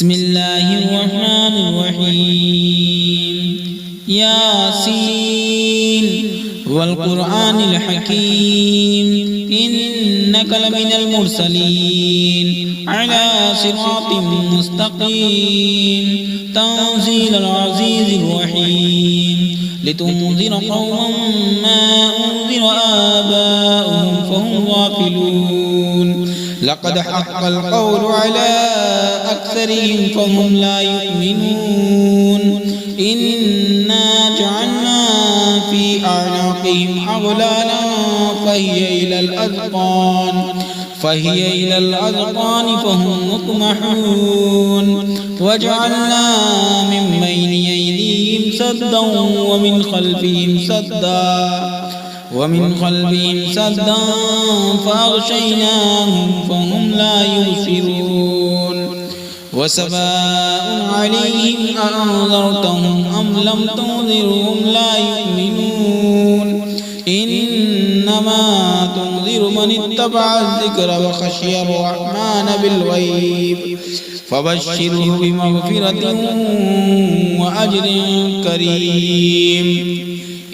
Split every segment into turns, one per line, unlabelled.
بسم الله الرحمن الرحيم ياسين والقرآن الحكيم إنك لمن المرسلين على صراط مستقيم تنزيل العزيز الرحيم لتنذر قوما ما أنذر آباؤهم فهم غافلون لقد حق القول على أكثرهم فهم لا يؤمنون إنا جعلنا في أعناقهم أغلالا فهي إلى الأذقان فهم مطمحون وجعلنا من بين أيديهم سدا ومن خلفهم سدا فأغشيناهم فهم لا يبصرون وسواء عليهم أأنذرتهم أم لم تنذرهم لا يؤمنون إنما تنذر من اتبع الذكر وخشي الرحمن بالغيب فبشره بمغفرة وأجر كريم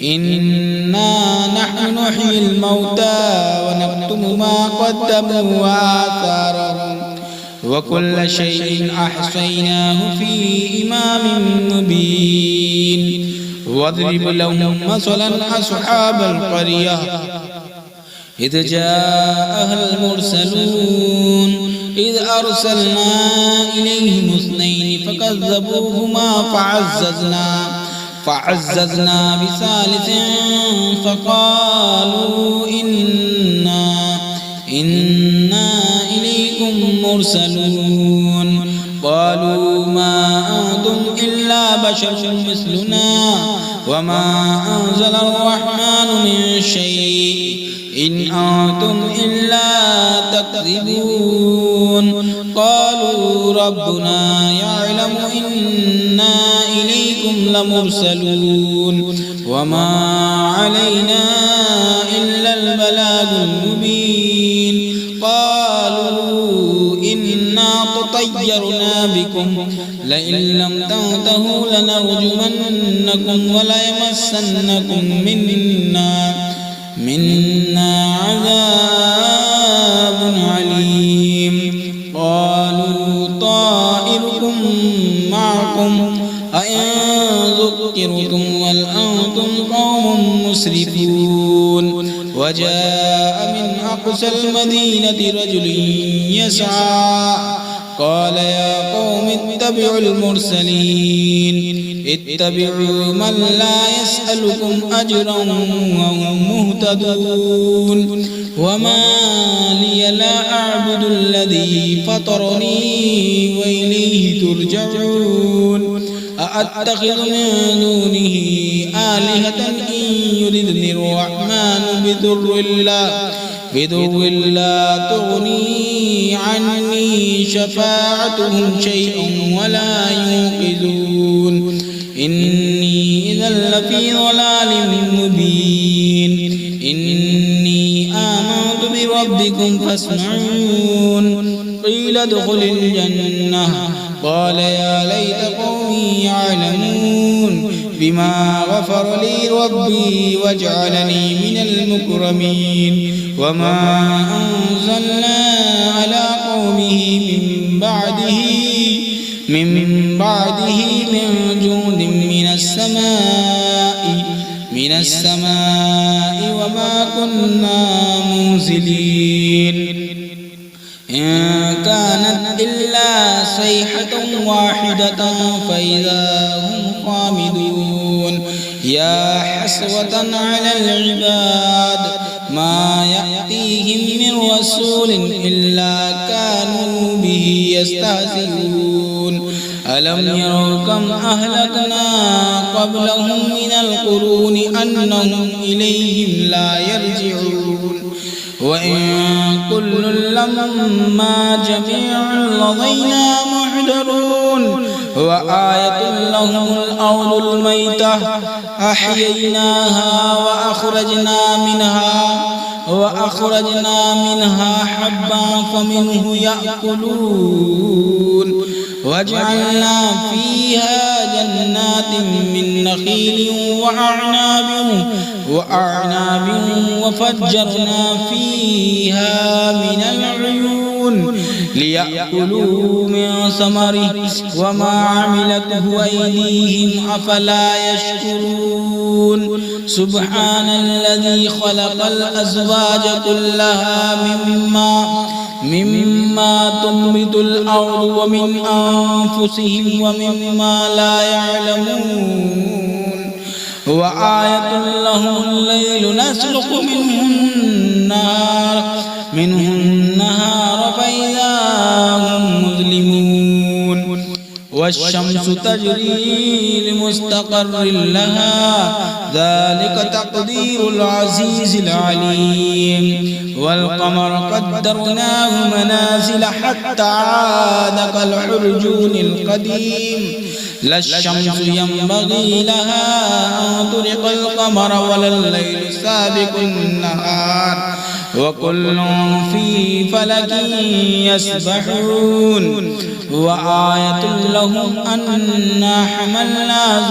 إنا نحن نحيي الموتى ونكتب ما قدموا وآثارهم وكل شيء أحصيناه في إمام مبين واضرب لهم مثلا أصحاب القرية إذ جاءها المرسلون إذ أرسلنا إليهم اثنين فكذبوهما فعززنا بثالث فقالوا إنا إليكم مرسلون قالوا ما أنتم إلا بشر مثلنا وما أنزل الرحمن من شيء إن أنتم إلا تكذبون قالوا ربنا يعلم إنا إليكم لمرسلون وما علينا إلا البلاغ المبين قالوا إنا تطيرنا بكم لئن لم تنتهوا لنرجمنكم وليمسنكم منا عذاب عليم قالوا طائركم معكم أئن ذكرتم بل أنتم قوم مسرفون وجاء من أقصى المدينة رجل يسعى قال يا قوم اتبعوا المرسلين اتبعوا من لا يسألكم أجرا وهم مهتدون وما لي لا أعبد الذي فطرني وإليه ترجعون أأتخذ من دونه آلهة إن يردني الرحمن بضر لا تغني عني شفاعتهم شيئا ولا ينقذون إني إذا لفي ضلال مبين إني آمنت بربكم فاسمعون قيل ادخل الجنة قال يا ليت قومي يعلمون بما غفر لي ربي وجعلني من المكرمين وما أنزلنا على قومه من بعده من جند من السماء وما كنا منزلين إن كانت إلا صيحة واحدة فإذا هم خامدون يا حسرة على العباد ما يأتيهم من رسول إلا كانوا به يستهزئون ألم يروا كم أهلكنا قبلهم من القرون أنهم إليهم لا يرجعون وإن كل لما جميع لدينا محضرون وآية لهم الأرض الميتة أحييناها وأخرجنا منها حبا فمنه يأكلون وجعلنا فيها جنات من نخيل وأعناب وفجرنا فيها من العيون ليأكلوا من ثمره وما عملته أيديهم أفلا يشكرون سبحان الذي خلق الأزواج كلها مما تنبت الأرض ومن أنفسهم ومما لا يعلمون وآية لهم الليل نسلخ منه النهار فإذا هم مظلمون والشمس تجري لمستقر لها ذلك تقدير العزيز العليم والقمر قدرناه منازل حتى عاد كالعرجون القديم لا الشمس ينبغي لها أن تدرك القمر ولا الليل سابق النهار وكل في فلك يسبحون وآية لهم أنا حملنا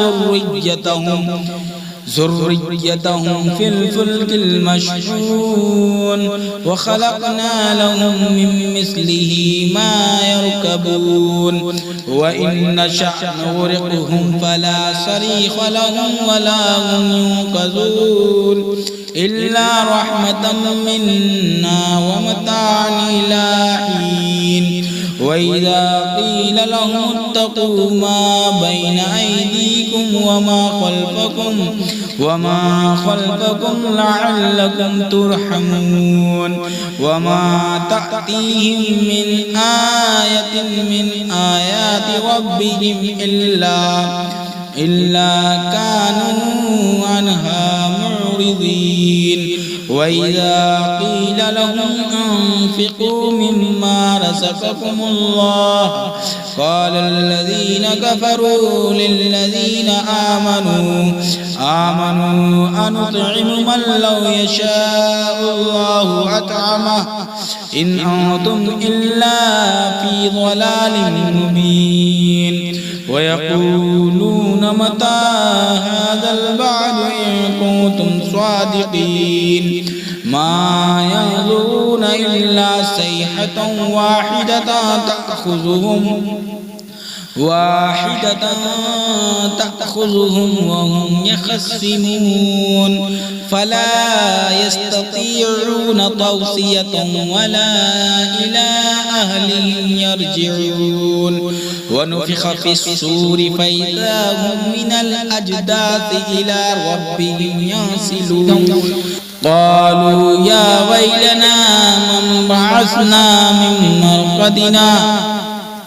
ذريتهم في الفلك المشحون وخلقنا لهم من مثله ما يركبون وإن نشأ نغرقهم فلا صريخ لهم ولا هم ينقذون إلا رحمة منا ومتاعا إلى حين وإذا قيل لهم اتقوا ما بين أيديكم وما خلفكم لعلكم ترحمون وما تأتيهم من آية من آيات ربهم إلا كانوا عنها معرضين وإذا قيل لهم أنفقوا مما رزقكم الله قال الذين كفروا للذين آمنوا أنطعم من لو يشاء الله أطعمه إن أنتم إلا في ضلال مبين ويقولون متى هذا الوعد إن كنتم صادقين ما ينظرون إلا صيحة واحدة تأخذهم وهم يخصمون فلا يستطيعون توصية ولا إلى أهلهم يرجعون ونفخ في الصور فإذا هم من الأجداث إلى ربهم ينسلون قالوا يا ويلنا من بعثنا من مرقدنا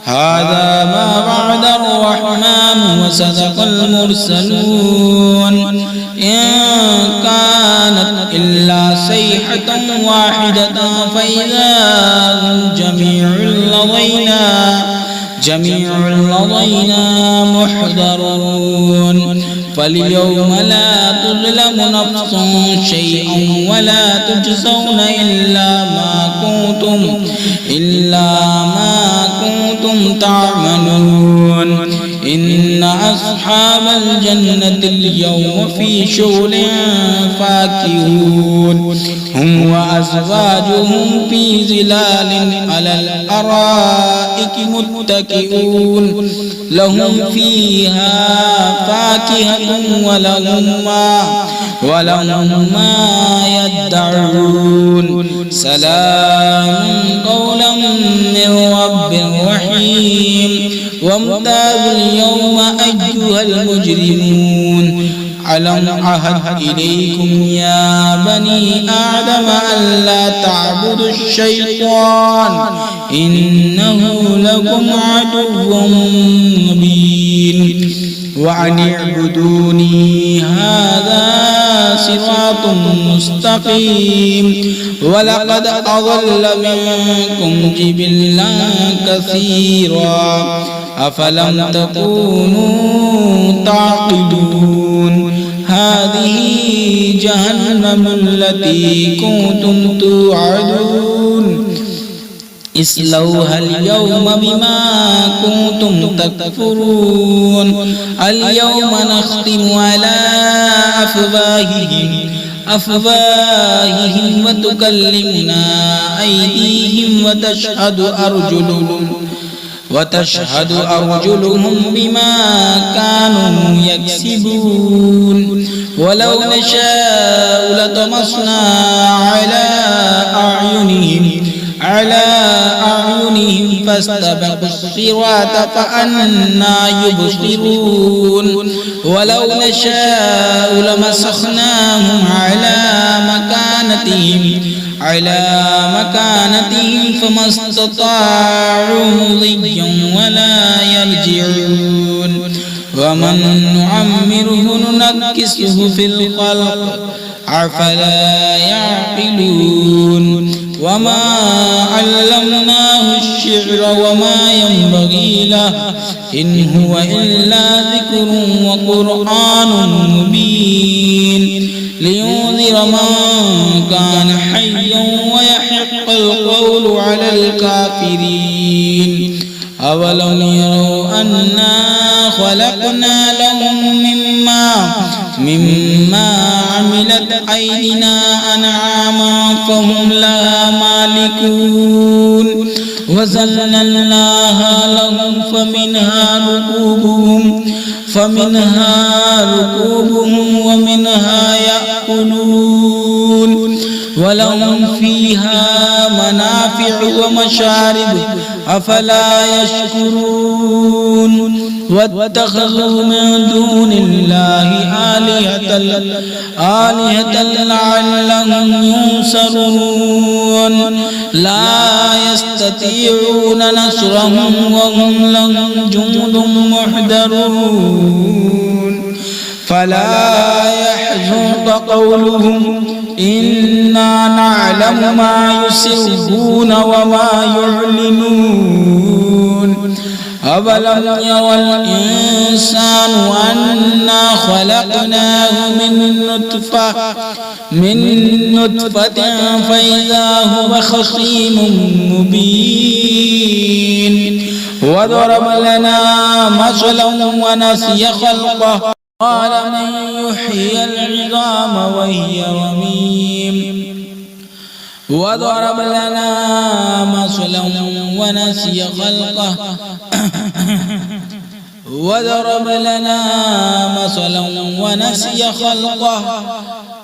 هذا ما وعد الرحمن وصدق المرسلون إن كانت إلا صيحة واحدة فإذا هم جميع لدينا محضرون فاليوم لا تظلم نفس شيئا ولا تجزون إلا ما كنتم تعملون إن أصحاب الجنة اليوم في شغل فاكهون هم وأزواجهم في ظلال على الأرائك متكئون لهم فيها فاكهة ولهم ما يدعون سلام قولا من رب رحيم وامتازوا اليوم أيها المجرمون ألم أعهد إليكم يا بني آدم ألا تعبدوا الشيطان إنه لكم عدو مبين وأن اعبدوني هذا صراط مستقيم ولقد أضل منكم جبلا كثيرا أفلم تكونوا تعقلون هذه جهنم التي كنتم توعدون اصلوها اليوم بما كنتم تكفرون اليوم نختم على أفواههم وتكلمنا أيديهم وتشهد أرجلهم بما كانوا يكسبون ولو نشاء لطمسنا على أعينهم فاستبقوا الصراط فأنى يبصرون ولو نشاء لمسخناهم على مكانتهم فما استطاعوا مضيا ولا يرجعون ومن نعمره ننكسه في الخلق أفلا يعقلون وما علمناه الشعر وما ينبغي له إن هو إلا ذكر وقرآن مبين لينذر من كان حيا ويحق القول على الكافرين أولم يروا أنا خلقنا لهم مما عملت أيدينا أنعاما فهم لها مالكون وذللناها لهم فمنها ركوبهم ومنها يأكلون ولهم فيها منافع ومشارب أفلا يشكرون واتخذوا من دون الله آلهة لعلهم ينصرون لا يستطيعون نصرهم وهم لهم جند محضرون فلا يحزنك قولهم إنا نعلم ما يسرون وما يعلنون أولم يرى الإنسان أنا خلقناه من نطفة فإذا هو خصيم مبين وضرب لنا مثلا ونسي خلقه قال من يحيي العظام وهي رميم وضرب لنا مثلا ونسي خلقه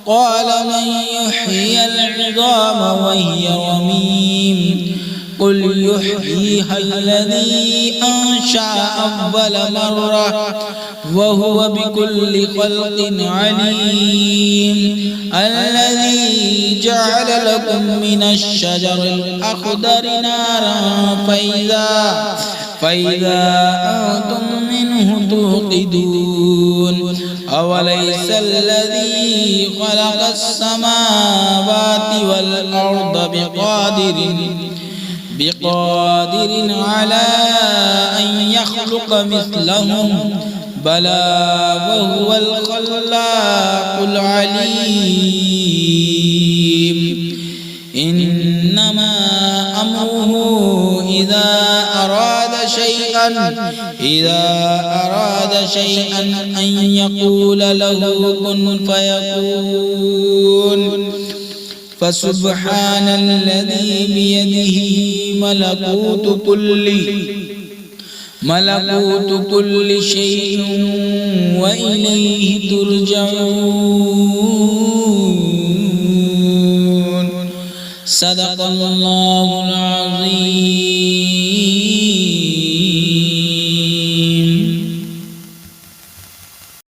قال من يحيي العظام وهي رميم قل يحييها الذي أنشأ أول مرة وهو بكل خلق عليم الذي جعل لكم من الشجر الأخضر نارا فإذا أنتم منه توقدون أوليس الذي خلق السماوات والأرض بقادر على أن يخلق مثلهم بلى وهو الخلاق العليم إنما أمره إذا أراد شيئا أن يقول له كن فيكون فسبحان الذي بيده ملكوت كل شيء وإليه ترجعون صدق الله العظيم.